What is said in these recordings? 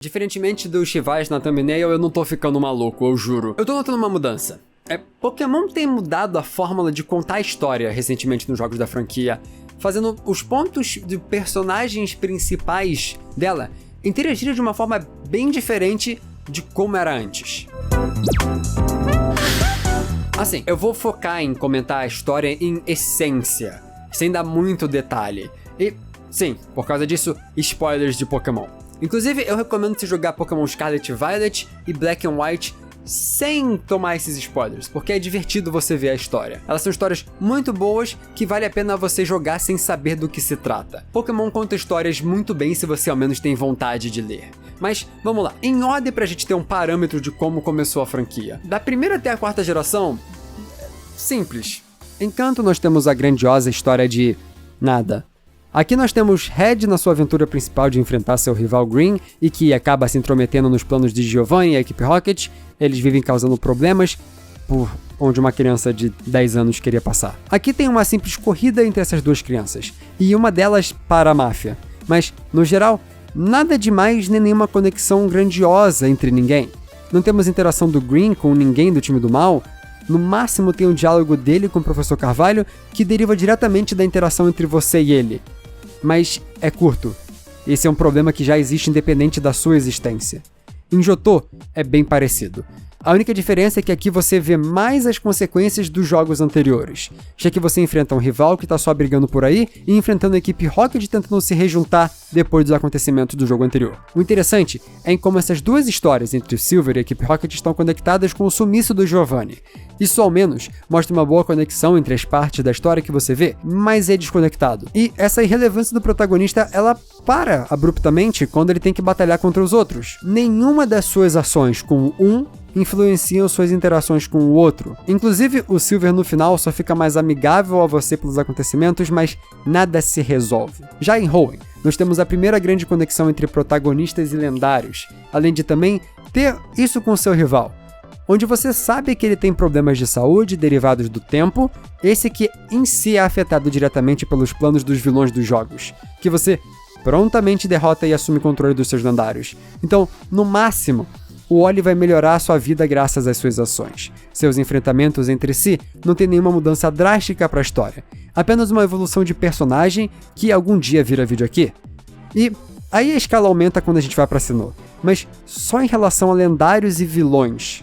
Diferentemente dos rivais na thumbnail, eu não tô ficando maluco, eu juro. Eu tô notando uma mudança. Pokémon tem mudado a fórmula de contar a história recentemente nos jogos da franquia, fazendo os pontos de personagens principais dela interagirem de uma forma bem diferente de como era antes. Assim, eu vou focar em comentar a história em essência, sem dar muito detalhe. E, sim, por causa disso, spoilers de Pokémon. Inclusive, eu recomendo você jogar Pokémon Scarlet e Violet e Black and White sem tomar esses spoilers, porque é divertido você ver a história. Elas são histórias muito boas que vale a pena você jogar sem saber do que se trata. Pokémon conta histórias muito bem se você ao menos tem vontade de ler. Mas, vamos lá, em ordem pra gente ter um parâmetro de como começou a franquia. Da primeira até a quarta geração, simples. Em Kanto nós temos a grandiosa história de nada. Aqui nós temos Red na sua aventura principal de enfrentar seu rival Green e que acaba se intrometendo nos planos de Giovanni e a equipe Rocket. Eles vivem causando problemas por onde uma criança de 10 anos queria passar. Aqui tem uma simples corrida entre essas duas crianças, e uma delas para a máfia. Mas, no geral, nada demais nem nenhuma conexão grandiosa entre ninguém. Não temos interação do Green com ninguém do time do mal. No máximo tem um diálogo dele com o Professor Carvalho que deriva diretamente da interação entre você e ele. Mas é curto. Esse é um problema que já existe independente da sua existência. Em Johto é bem parecido. A única diferença é que aqui você vê mais as consequências dos jogos anteriores, já que você enfrenta um rival que tá só brigando por aí e enfrentando a equipe Rocket tentando se rejuntar depois dos acontecimentos do jogo anterior. O interessante é em como essas duas histórias entre o Silver e a equipe Rocket estão conectadas com o sumiço do Giovanni. Isso ao menos mostra uma boa conexão entre as partes da história que você vê, mas é desconectado. E essa irrelevância do protagonista, ela para abruptamente quando ele tem que batalhar contra os outros. Nenhuma das suas ações com um influenciam suas interações com o outro. Inclusive, o Silver no final só fica mais amigável a você pelos acontecimentos, mas nada se resolve. Já em Hoenn, nós temos a primeira grande conexão entre protagonistas e lendários, além de também ter isso com seu rival, onde você sabe que ele tem problemas de saúde derivados do tempo, esse que em si é afetado diretamente pelos planos dos vilões dos jogos, que você prontamente derrota e assume controle dos seus lendários. Então, no máximo, o Oli vai melhorar a sua vida graças às suas ações. Seus enfrentamentos entre si não tem nenhuma mudança drástica para a história, apenas uma evolução de personagem que algum dia vira vídeo aqui. E aí a escala aumenta quando a gente vai para Sinnoh, mas só em relação a lendários e vilões.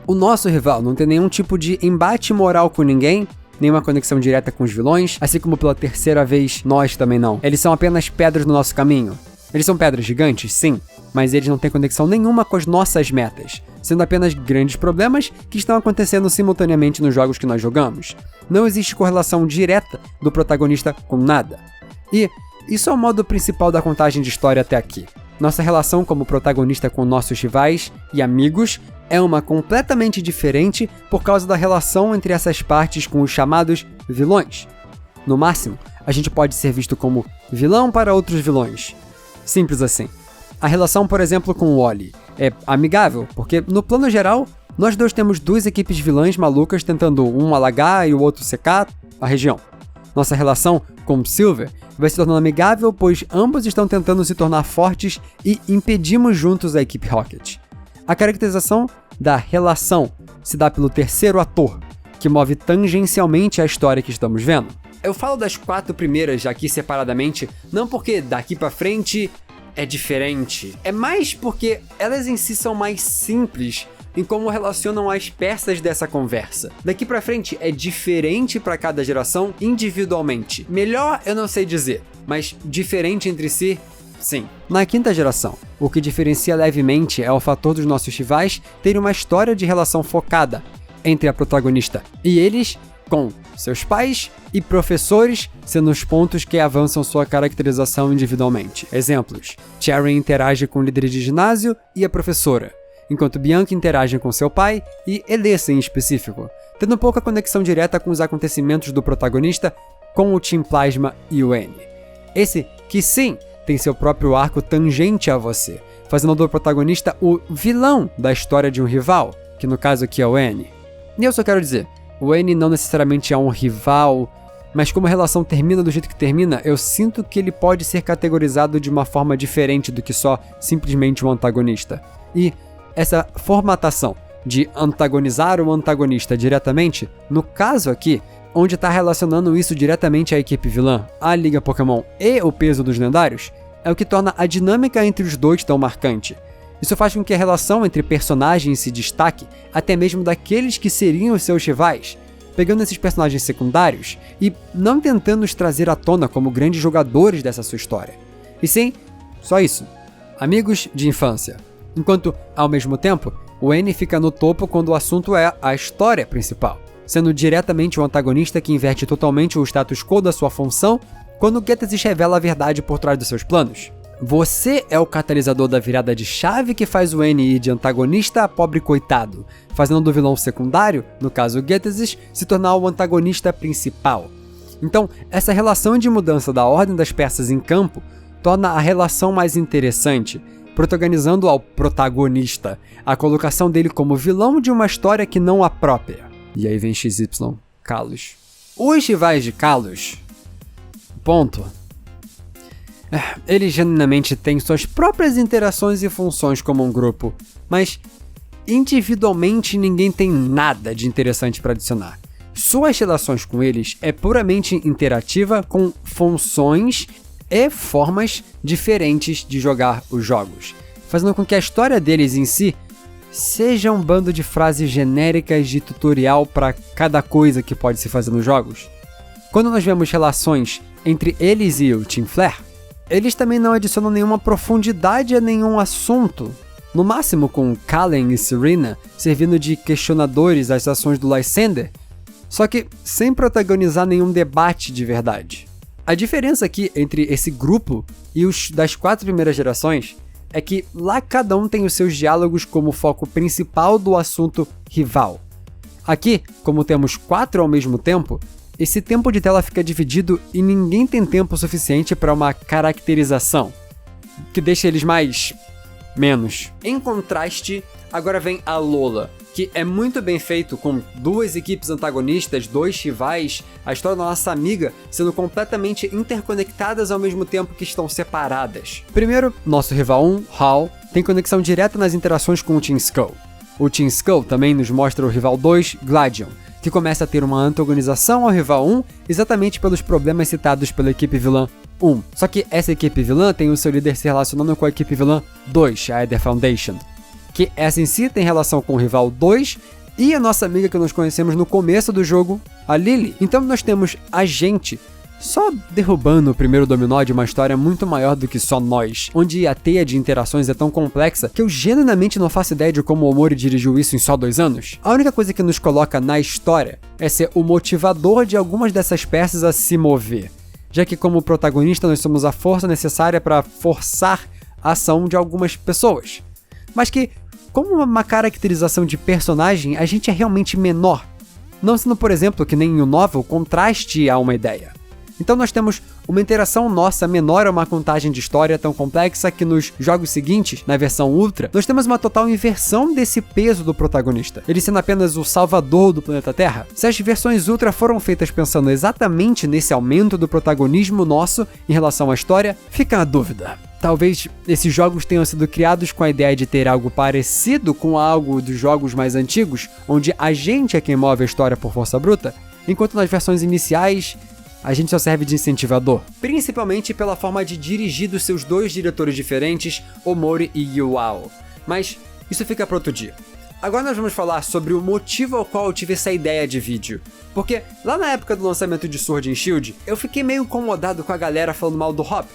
O nosso rival não tem nenhum tipo de embate moral com ninguém, nenhuma conexão direta com os vilões, assim como pela terceira vez nós também não. Eles são apenas pedras no nosso caminho. Eles são pedras gigantes, sim, mas eles não têm conexão nenhuma com as nossas metas, sendo apenas grandes problemas que estão acontecendo simultaneamente nos jogos que nós jogamos. Não existe correlação direta do protagonista com nada. E isso é o modo principal da contagem de história até aqui. Nossa relação como protagonista com nossos rivais e amigos é uma completamente diferente por causa da relação entre essas partes com os chamados vilões. No máximo, a gente pode ser visto como vilão para outros vilões. Simples assim. A relação, por exemplo, com o Oli é amigável, porque no plano geral, nós dois temos duas equipes vilãs malucas tentando um alagar e o outro secar a região. Nossa relação com Silver vai se tornando amigável, pois ambos estão tentando se tornar fortes e impedimos juntos a equipe Rocket. A caracterização da relação se dá pelo terceiro ator, que move tangencialmente a história que estamos vendo. Eu falo das 4 primeiras aqui separadamente, não porque daqui pra frente é diferente, é mais porque elas em si são mais simples em como relacionam as peças dessa conversa. Daqui pra frente é diferente para cada geração individualmente. Melhor eu não sei dizer, mas diferente entre si, sim. Na quinta geração, o que diferencia levemente é o fator dos nossos rivais terem uma história de relação focada entre a protagonista e eles com seus pais e professores sendo os pontos que avançam sua caracterização individualmente. Exemplos: Cherry interage com o líder de ginásio e a professora, enquanto Bianca interage com seu pai e Elessa em específico, tendo pouca conexão direta com os acontecimentos do protagonista com o Team Plasma e o N. Esse que sim tem seu próprio arco tangente a você, fazendo do protagonista o vilão da história de um rival, que no caso aqui é o N. E eu só quero dizer, o N não necessariamente é um rival mas como a relação termina do jeito que termina, eu sinto que ele pode ser categorizado de uma forma diferente do que só simplesmente um antagonista. E essa formatação de antagonizar o antagonista diretamente, no caso aqui, onde está relacionando isso diretamente à equipe vilã, à Liga Pokémon e o peso dos lendários, é o que torna a dinâmica entre os dois tão marcante. Isso faz com que a relação entre personagens se destaque até mesmo daqueles que seriam os seus rivais, pegando esses personagens secundários e não tentando os trazer à tona como grandes jogadores dessa sua história. E sim, só isso. Amigos de infância. Enquanto, ao mesmo tempo, o N fica no topo quando o assunto é a história principal, sendo diretamente o antagonista que inverte totalmente o status quo da sua função quando Gettys's revela a verdade por trás dos seus planos. Você é o catalisador da virada de chave que faz o N ir de antagonista a pobre coitado, fazendo do vilão secundário, no caso Gettys's, se tornar o antagonista principal. Então, essa relação de mudança da ordem das peças em campo torna a relação mais interessante, protagonizando ao protagonista a colocação dele como vilão de uma história que não a própria. E aí vem XY, Kalos. Os rivais de Kalos... Ponto. Eles genuinamente têm suas próprias interações e funções como um grupo, mas individualmente ninguém tem nada de interessante para adicionar. Suas relações com eles é puramente interativa com funções e formas diferentes de jogar os jogos, fazendo com que a história deles em si seja um bando de frases genéricas de tutorial para cada coisa que pode se fazer nos jogos. Quando nós vemos relações entre eles e o Team Flare, eles também não adicionam nenhuma profundidade a nenhum assunto, no máximo com Kallen e Serena servindo de questionadores às ações do Lysander, só que sem protagonizar nenhum debate de verdade. A diferença aqui entre esse grupo e os das 4 primeiras gerações é que lá cada um tem os seus diálogos como foco principal do assunto rival. Aqui, como temos 4 ao mesmo tempo, esse tempo de tela fica dividido e ninguém tem tempo suficiente para uma caracterização, que deixa eles mais... menos. Em contraste, agora vem a Alola, que é muito bem feito com 2 equipes antagonistas, 2 rivais, a história da nossa amiga sendo completamente interconectadas ao mesmo tempo que estão separadas. Primeiro, nosso rival 1, Hal, tem conexão direta nas interações com o Team Skull. O Team Skull também nos mostra o rival 2, Gladion, que começa a ter uma antagonização ao rival 1 exatamente pelos problemas citados pela equipe vilã 1. Só que essa equipe vilã tem o seu líder se relacionando com a equipe vilã 2, a Aether Foundation, que essa em si tem relação com o rival 2 e a nossa amiga que nós conhecemos no começo do jogo, a Lily. Então nós temos a gente só derrubando o primeiro dominó de uma história muito maior do que só nós, onde a teia de interações é tão complexa que eu genuinamente não faço ideia de como o Omori dirigiu isso em só 2 anos. A única coisa que nos coloca na história é ser o motivador de algumas dessas peças a se mover, já que como protagonista nós somos a força necessária para forçar a ação de algumas pessoas. Mas que, como uma caracterização de personagem, a gente é realmente menor, não sendo, por exemplo, que nem em um novel, contraste a uma ideia. Então nós temos uma interação nossa menor a uma contagem de história tão complexa que nos jogos seguintes, na versão Ultra, nós temos uma total inversão desse peso do protagonista, ele sendo apenas o salvador do planeta Terra. Se as versões Ultra foram feitas pensando exatamente nesse aumento do protagonismo nosso em relação à história, fica a dúvida. Talvez esses jogos tenham sido criados com a ideia de ter algo parecido com algo dos jogos mais antigos, onde a gente é quem move a história por força bruta, enquanto nas versões iniciais a gente só serve de incentivador, principalmente pela forma de dirigir dos seus 2 diretores diferentes, Omori e Yuao. Mas isso fica para outro dia. Agora nós vamos falar sobre o motivo ao qual eu tive essa ideia de vídeo. Porque lá na época do lançamento de Sword and Shield, eu fiquei meio incomodado com a galera falando mal do Hop.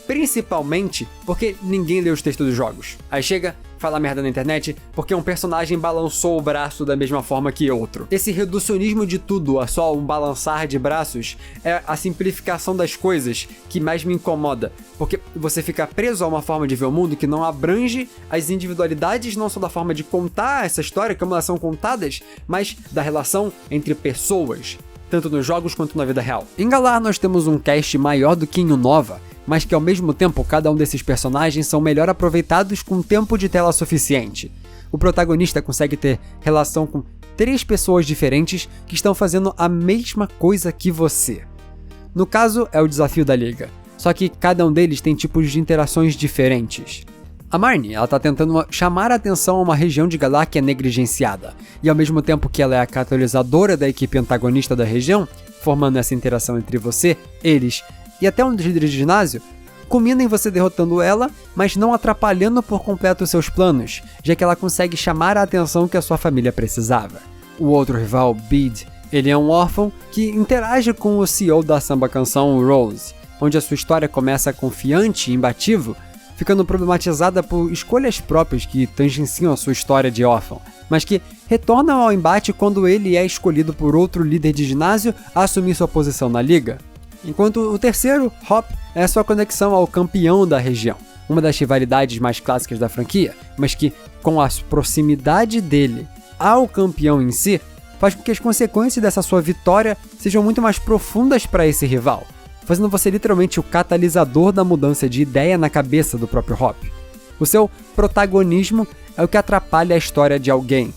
Principalmente porque ninguém lê os textos dos jogos. Aí chega, fala merda na internet porque um personagem balançou o braço da mesma forma que outro. Esse reducionismo de tudo a só um balançar de braços é a simplificação das coisas que mais me incomoda, porque você fica preso a uma forma de ver o mundo que não abrange as individualidades não só da forma de contar essa história, como elas são contadas, mas da relação entre pessoas, tanto nos jogos quanto na vida real. Em Galar nós temos um cast maior do que em Unova, mas que ao mesmo tempo cada um desses personagens são melhor aproveitados com tempo de tela suficiente. O protagonista consegue ter relação com 3 pessoas diferentes que estão fazendo a mesma coisa que você. No caso, é o desafio da liga, só que cada um deles tem tipos de interações diferentes. A Marnie, ela tá tentando chamar a atenção a uma região de Galar que é negligenciada, e ao mesmo tempo que ela é a catalisadora da equipe antagonista da região, formando essa interação entre você, eles e até um dos líderes de ginásio, culmina em você derrotando ela, mas não atrapalhando por completo os seus planos, já que ela consegue chamar a atenção que a sua família precisava. O outro rival, Bede, ele é um órfão que interage com o CEO da samba-canção Rose, onde a sua história começa confiante e imbatível, ficando problematizada por escolhas próprias que tangenciam a sua história de órfão, mas que retornam ao embate quando ele é escolhido por outro líder de ginásio a assumir sua posição na liga. Enquanto o terceiro, Hop, é sua conexão ao campeão da região, uma das rivalidades mais clássicas da franquia, mas que, com a proximidade dele ao campeão em si, faz com que as consequências dessa sua vitória sejam muito mais profundas para esse rival, fazendo você literalmente o catalisador da mudança de ideia na cabeça do próprio Hop. O seu protagonismo é o que atrapalha a história de alguém.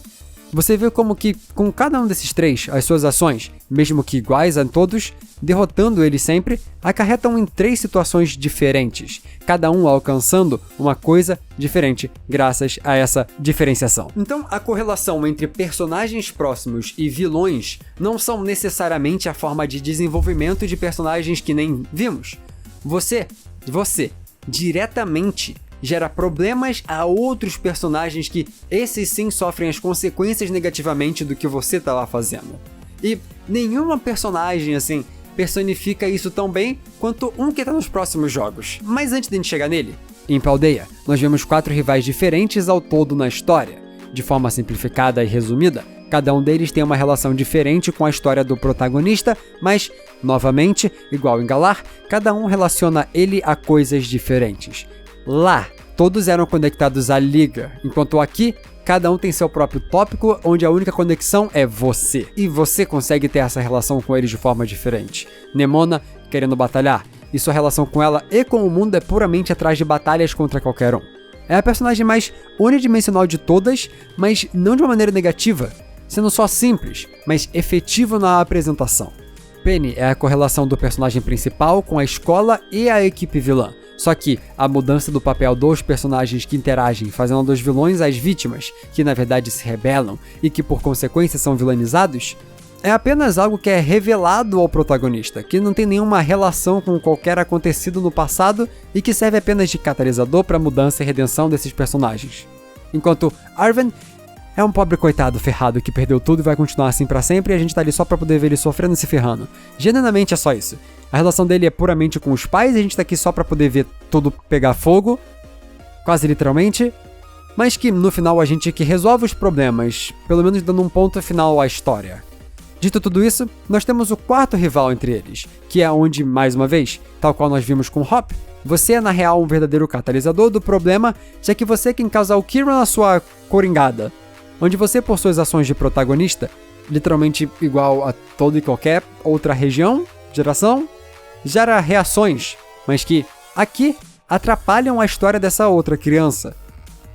Você vê como que, com cada um desses 3, as suas ações, mesmo que iguais a todos, derrotando eles sempre, acarretam em 3 situações diferentes, cada um alcançando uma coisa diferente graças a essa diferenciação. Então, a correlação entre personagens próximos e vilões não são necessariamente a forma de desenvolvimento de personagens que nem vimos. Você, diretamente, gera problemas a outros personagens que, esses sim, sofrem as consequências negativamente do que você estava fazendo. E nenhuma personagem, assim, personifica isso tão bem quanto um que está nos próximos jogos. Mas antes de a gente chegar nele, em Paldea, nós vemos 4 rivais diferentes ao todo na história. De forma simplificada e resumida, cada um deles tem uma relação diferente com a história do protagonista, mas, novamente, igual em Galar, cada um relaciona ele a coisas diferentes. Lá, todos eram conectados à liga, enquanto aqui, cada um tem seu próprio tópico, onde a única conexão é você. E você consegue ter essa relação com eles de forma diferente. Nemona, querendo batalhar, e sua relação com ela e com o mundo é puramente atrás de batalhas contra qualquer um. É a personagem mais unidimensional de todas, mas não de uma maneira negativa, sendo só simples, mas efetivo na apresentação. Penny é a correlação do personagem principal com a escola e a equipe vilã. Só que a mudança do papel dos personagens que interagem, fazendo dos vilões as vítimas, que na verdade se rebelam e que por consequência são vilanizados, é apenas algo que é revelado ao protagonista, que não tem nenhuma relação com qualquer acontecido no passado e que serve apenas de catalisador para a mudança e redenção desses personagens. Enquanto Arven é um pobre coitado ferrado que perdeu tudo e vai continuar assim pra sempre, e a gente tá ali só pra poder ver ele sofrendo e se ferrando. Genuinamente é só isso. A relação dele é puramente com os pais, e a gente tá aqui só pra poder ver tudo pegar fogo, quase literalmente, mas que no final a gente que resolve os problemas, pelo menos dando um ponto final à história. Dito tudo isso, nós temos o 4º rival entre eles, que é onde, mais uma vez, tal qual nós vimos com Hop, você é na real um verdadeiro catalisador do problema, já que você é quem causa o Kieran na sua coringada. Onde você, por suas ações de protagonista, literalmente igual a toda e qualquer outra região, geração, gera reações, mas que, aqui, atrapalham a história dessa outra criança.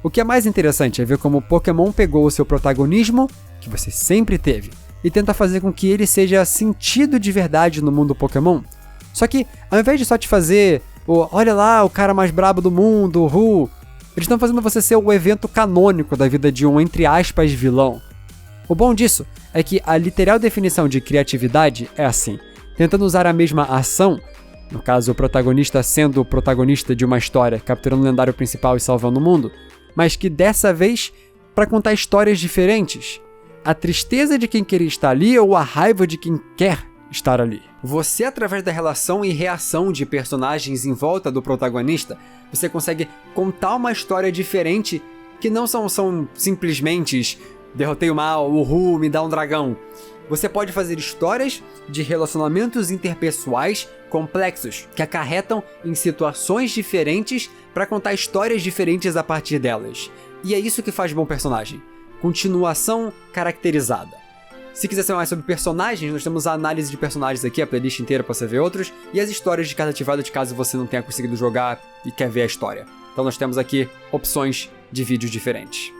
O que é mais interessante é ver como o Pokémon pegou o seu protagonismo, que você sempre teve, e tenta fazer com que ele seja sentido de verdade no mundo Pokémon. Só que, ao invés de só te fazer o olha lá, o cara mais brabo do mundo, eles estão fazendo você ser o evento canônico da vida de um, entre aspas, vilão. O bom disso é que a literal definição de criatividade é assim, tentando usar a mesma ação, no caso o protagonista sendo o protagonista de uma história, capturando o lendário principal e salvando o mundo, mas que dessa vez, para contar histórias diferentes. A tristeza de quem queria estar ali ou a raiva de quem quer estar ali. Você, através da relação e reação de personagens em volta do protagonista, você consegue contar uma história diferente que não são simplesmente derrotei o mal, uhul, me dá um dragão. Você pode fazer histórias de relacionamentos interpessoais complexos que acarretam em situações diferentes para contar histórias diferentes a partir delas. E é isso que faz bom personagem. Continuação caracterizada. Se quiser saber mais sobre personagens, nós temos a análise de personagens aqui, a playlist inteira para você ver outros, e as histórias de cada ativado de caso você não tenha conseguido jogar e quer ver a história. Então nós temos aqui opções de vídeos diferentes.